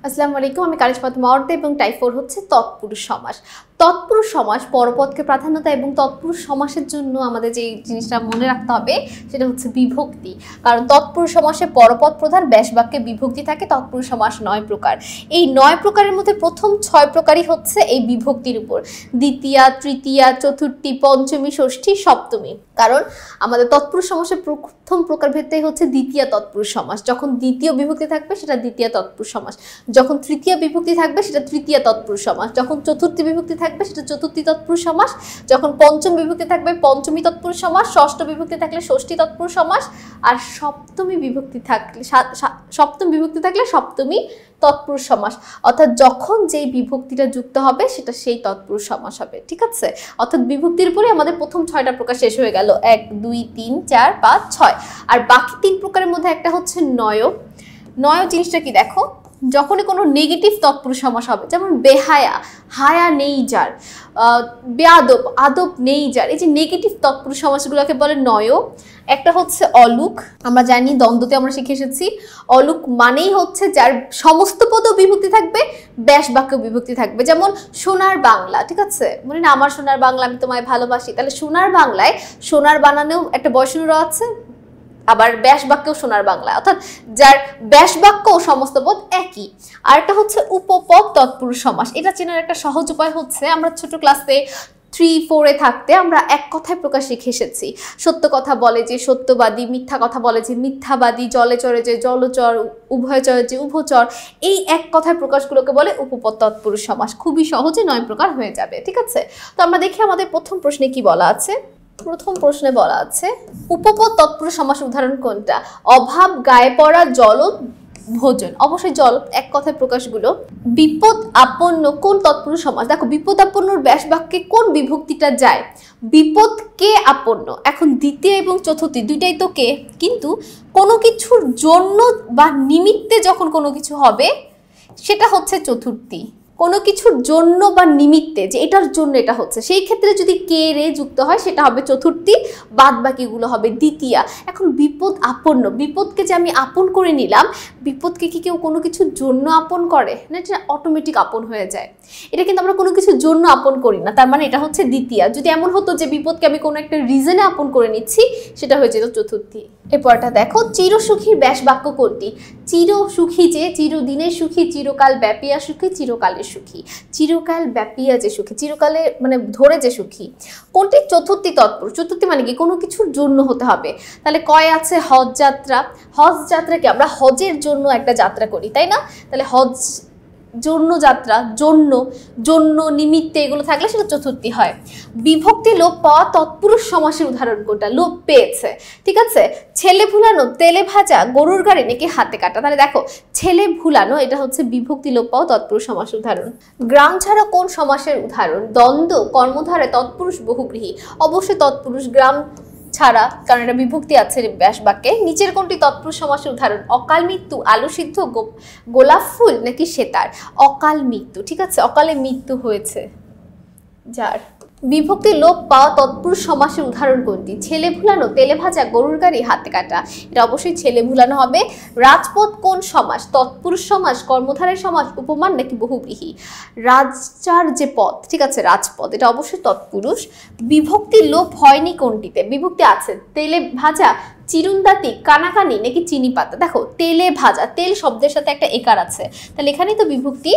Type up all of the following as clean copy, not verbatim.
আসসালামু আলাইকুম, আমি কারিশমা মাওয়ার্দে এবং টাইপ 4 হচ্ছে তৎপুরুষ সমাস। তৎপুরুষ সমাস পরপদকে প্রাধান্য দেয় এবং তৎপুরুষ সমাসের জন্য আমাদের যে জিনিসটা মনে রাখতে হবে সেটা হচ্ছে বিভক্তি। কারণ তৎপুরুষ সমাসে পরপদ প্রধান, ব্যাস বাক্যে বিভক্তি থাকে। তৎপুরুষ সমাস 9 প্রকার। এই 9 প্রকারের মধ্যে প্রথম 6 প্রকারই হচ্ছে এই বিভক্তির উপর, দ্বিতীয়া, তৃতীয়া, চতুর্থী, পঞ্চমী, ষষ্ঠী, সপ্তমী। কারণ আমাদের তৎপুরুষ সমাসের প্রথম প্রকারভেদটাই হচ্ছে দ্বিতীয় তৎপুরুষ সমাস। যখন দ্বিতীয় বিভক্তি থাকবে সেটা দ্বিতীয় তৎপুরুষ সমাস, যখন তৃতীয় বিভক্তি থাকবে সেটা তৃতীয় তৎপুরুষ সমাস, যখন চতুর্থী বিভক্তি থাকবে সেটা চতুর্থী তৎপুরুষ সমাস, যখন পঞ্চম বিভক্তি থাকবে পঞ্চমী তৎপুরুষ সমাস, ষষ্ঠ বিভক্তি থাকলে ষষ্ঠী তৎপুরুষ সমাস, আর সপ্তম বিভক্তি থাকলে সপ্তমী তৎপুরুষ সমাস। অর্থাৎ যখন যেই বিভক্তিটা যুক্ত হবে সেটা সেই তৎপুরুষ সমাস হবে। ঠিক আছে, অর্থাৎ বিভক্তির উপরে আমাদের প্রথম 6টা প্রকার শেষ হয়ে গেল, 1, 2, 3, 4, 5, 6। আর বাকি 3 প্রকারের মধ্যে একটা হচ্ছে নয়। নয় জিনিসটা কি দেখো, যখনই কোনো নেগেটিভ তৎপুরুষ সমাস হবে, যেমন বেহায়া, হায়া নেই যার, বেয়াদব, আদব নেই যার, এই যে নেগেটিভ তৎপুরুষ সমাসগুলোকে বলে নয়। একটা হচ্ছে অলুক, আমরা জানি দ্বন্দ্বতে আমরা শিখে এসেছি অলুক মানেই হচ্ছে যার সমস্ত পদও বিভক্তি থাকবে, ব্যাস বাক্য বিভক্তি থাকবে। যেমন সোনার বাংলা, ঠিক আছে, মানে না আমার সোনার বাংলা আমি তোমায় ভালোবাসি, তাহলে সোনার বাংলায় সোনার বানানেও একটা বয়সনুর আছে, আবার ব্যাস বাক্যও সোনার বাংলা, অর্থাৎ যার ব্যাস বাক্য ও সমস্ত পদ একই। আর একটা হচ্ছে উপপদ তৎপুরুষ সমাস। এটা চেনার একটা সহজ উপায় হচ্ছে, আমরা ছোট ক্লাসে 3, 4-এ থাকতে আমরা এক কথায় প্রকাশ শিখে এসেছি। সত্য কথা বলে যে সত্যবাদী, মিথ্যা কথা বলে যে মিথ্যাবাদী, জলে চরে যে জলচর, উভয়চরে যে উভচর, এই এক কথায় প্রকাশগুলোকে বলে উপপদ তৎপুরুষ সমাস। খুবই সহজে 9 প্রকার হয়ে যাবে। ঠিক আছে, তো আমরা দেখি আমাদের প্রথম প্রশ্নে কি বলা আছে। প্রথম প্রশ্নে বলা আছে উপপদ তৎপুরুষ সমাসের উদাহরণ কোনটা? অভাব, গায়ে পড়া, জলদ, ভোজন। অবশ্যই জলদ এক কথায় প্রকাশগুলো। বিপদ আপন্ন কোন তৎপুরুষ সমাস? দেখো বিপদ আপন্নর ব্যাস বাক্যে কোন বিভক্তিটা যায়? বিপদ কে আপন্ন। এখন দ্বিতীয় এবং চতুর্থী দুইটাই তো কে, কিন্তু কোনো কিছুর জন্য বা নিমিত্তে যখন কোনো কিছু হবে সেটা হচ্ছে চতুর্থী। কোনো কিছুর জন্য বা নিমিত্তে, যে এটার জন্য এটা হচ্ছে, সেই ক্ষেত্রে যদি কে রে যুক্ত হয় সেটা হবে চতুর্থী, বাদ বাকিগুলো হবে দ্বিতীয়া। এখন বিপদ আপন্ন, বিপদকে যে আমি আপন করে নিলাম, বিপদকে কি কেউ কোনো কিছুর জন্য আপন করে না? এটা অটোমেটিক আপন হয়ে যায়। এটা কিন্তু আমরা কোনো কিছুর জন্য আপন করি না, তার মানে এটা হচ্ছে দ্বিতীয়া। যদি এমন হতো যে বিপদকে আমি কোনো একটা রিজনে আপন করে নিচ্ছি, সেটা হয়ে যেত চতুর্থী। এরপরটা দেখো, চিরসুখীর ব্যাস বাক্য কোনটি? চিরসুখী যে চিরদিনের সুখী, চিরকাল ব্যাপিয়া সুখী, চিরকালের সুখী। চিরকাল ব্যাপিয়া যে সুখী, চিরকালে মানে ধরে যে সুখী, কোনটি? চতুর্থী তৎপুরুষ। চতুর্থী মানে কি? কোনো কিছুর জন্য হতে হবে। তাহলে কয় আছে হজ যাত্রা। হজ যাত্রাকে আমরা হজের জন্য একটা যাত্রা করি, তাই না? তাহলে হজ জন্য যাত্রা, জন্য, জন্য, নিমিত্তে এগুলো থাকলে সেটা চতুর্থী হয়। বিভক্তি লোপ পাওয়া তৎপুরুষ সমাসের উদাহরণ কোনটা? লোপ পেয়েছে। ঠিক আছে, ছেলে ভুলানো, তেলে ভাজা, গরুর গাড়ি নাকি হাতে কাটা। তাহলে দেখো ছেলে ভুলানো এটা হচ্ছে বিভক্তি লোপ পাওয়া তৎপুরুষ সমাসের উদাহরণ। গ্রাম ছাড়া কোন সমাসের উদাহরণ? দ্বন্দ্ব, কর্মধারে, তৎপুরুষ বহুব্রীহি। অবশ্যই তৎপুরুষ গ্রাম ছাড়া, কারণ এটা বিভক্তি আছে ব্যাস বাক্যে। নিচের কোনটি তৎপুরুষ সমাসের উদাহরণ? অকাল মৃত্যু, আলু সিদ্ধ, গোলাপ ফুল নাকি সেতার। অকাল মৃত্যু, ঠিক আছে, অকালে মৃত্যু হয়েছে যার। বিভক্তি লোপ পাওয়া তৎপুরুষ সমাসের উদাহরণ কোনটি? ছেলে ভুলানো, তেলে ভাজা, গরুর গাড়ি, হাতে কাটা। এটা অবশ্যই ছেলে ভুলানো হবে। রাজপথ কোন সমাস? তৎপুরুষ সমাস, কর্মধারয় সমাস, উপমান নাকি বহুব্রীহি। রাজার যে পদ, ঠিক আছে, রাজপদ, এটা অবশ্যই তৎপুরুষ। বিভক্তি লোপ হয়নি কোনটিতে? বিভক্তি আছে, তেলে ভাজা, চিরুন্দাতি, কানাকানি নাকি চিনি পাতা। দেখো তেলে ভাজা, তেল শব্দের সাথে একটা একার আছে, তাহলে এখানেই তো বিভক্তি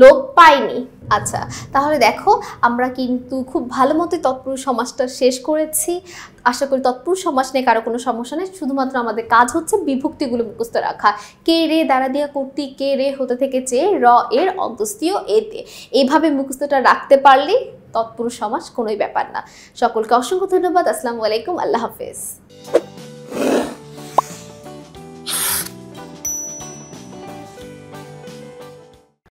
লোপ পায়নি। আচ্ছা, তাহলে দেখো আমরা কিন্তু খুব ভালো মতো তৎপুরুষ সমাসটা শেষ করেছি। আশা করি তৎপুরুষ সমাস নিয়ে কারো কোনো সমস্যা নেই। শুধুমাত্র আমাদের কাজ হচ্ছে বিভক্তিগুলো মুখস্থ রাখা। কে রে দ্বারা দিয়া কর্তৃ, কে রে হতে থেকে চে, র এর অন্তস্থীয় এতে। এইভাবে মুখস্থটা রাখতে পারলেই তৎপুরুষ সমাস কোনোই ব্যাপার না। সকলকে অসংখ্য ধন্যবাদ। আসসালামু আলাইকুম, আল্লাহ হাফেজ।